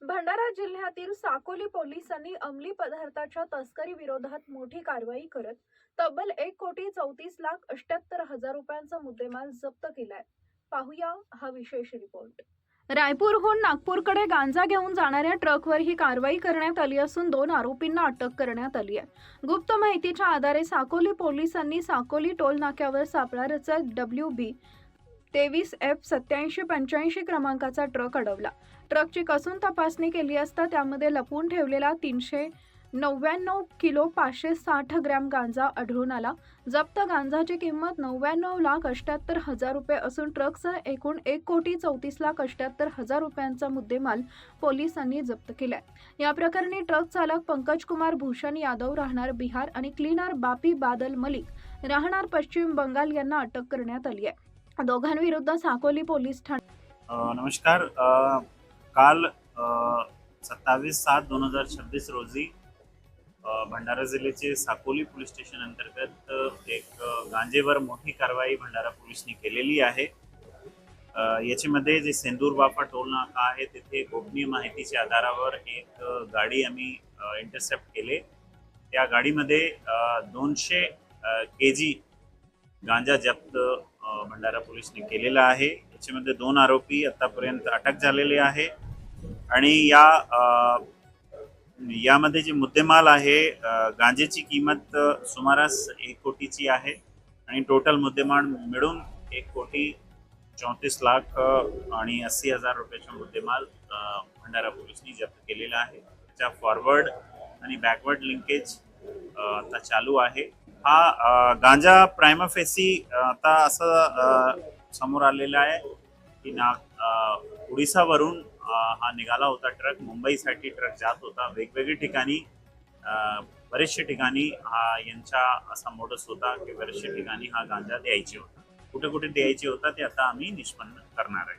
भंडारा जिल्ह्यातील साकोली पोलिसांनी अंमली पदार्थाच्या तस्करी विरोधात मोठी कारवाई करत तब्बल 1,34,78,000 रुपयांचा मुद्देमाल जप्त केलाय। पाहूया हा विशेष रिपोर्ट। रायपूरहून नागपूरकडे गांजा घेऊन जाणाऱ्या ट्रकवर ही कारवाई करण्यात आली असून 2 आरोपींना अटक करण्यात आली आहे। गुप्त माहितीच्या आधारे साकोली पोलिसांनी साकोली टोल नाक्यावर सापळा रचत WB 23F8785 क्रमांकाचा ट्रक अडवला। ट्रकची कसून तपासणी केली असता त्यामध्ये लपवून ठेवलेला 399 किलो 560 ग्रॅम गांजा आढळून आला। जप्त गांजाची किंमत 99,78,000 रुपये असून ट्रकसह एकूण 1,34,78,000 रुपयांचा मुद्देमाल पोलिसांनी जप्त केलाय। या प्रकरणी ट्रक चालक पंकज कुमार भूषण यादव राहणार बिहार आणि क्लीनर बापी बादल मलिक राहणार पश्चिम बंगाल यांना अटक करण्यात आली आहे। दोघांविरुद्ध साकोली पोलीस ठाणे। नमस्कार। काल 27/7/2026 रोजी भंडारा जिल्ह्याचे साकोली पोलीस स्टेशन अंतर्गत एक गांजेवर मोठी कारवाई भंडारा पोलिसांनी केलेली आहे। याच्यामध्ये जे सेंदूर बाफा टोल नाका आहे तिथे गोपनीय माहितीच्या आधारावर एक गाडी आम्ही इंटरसेप्ट केले। त्या गाडीमध्ये 200 kg गांजा जप्त भंडारा पोलिसांनी केलेला आहे। याच्यामध्ये 2 आरोपी आतापर्यंत अटक झालेले आहे आणि यामध्ये जे मुद्देमाल आहे गांजेची किंमत सुमारास 1 कोटीची आहे आणि टोटल मुद्देमाल मिळून 1,34,80,000 रुपयाचा मुद्देमाल भंडारा पोलिसांनी जप्त केलेला आहे। त्याचा फॉरवर्ड आणि बॅकवर्ड लिंकेज आता चालू आहे। हा गांजा प्राइमा फेसी आता असं समोर आलेला आहे की उडीसावरून हा निघाला होता ट्रक। मुंबईसाठी ट्रक जात होता। वेगवेगळ्या ठिकाणी बरेचशा ठिकाणी हा यांचा असा मोडस होता की बरेचशा ठिकाणी हा गांजा द्यायची होता। कुठे कुठे द्यायची होता ते आता आम्ही निष्पन्न करणार आहे।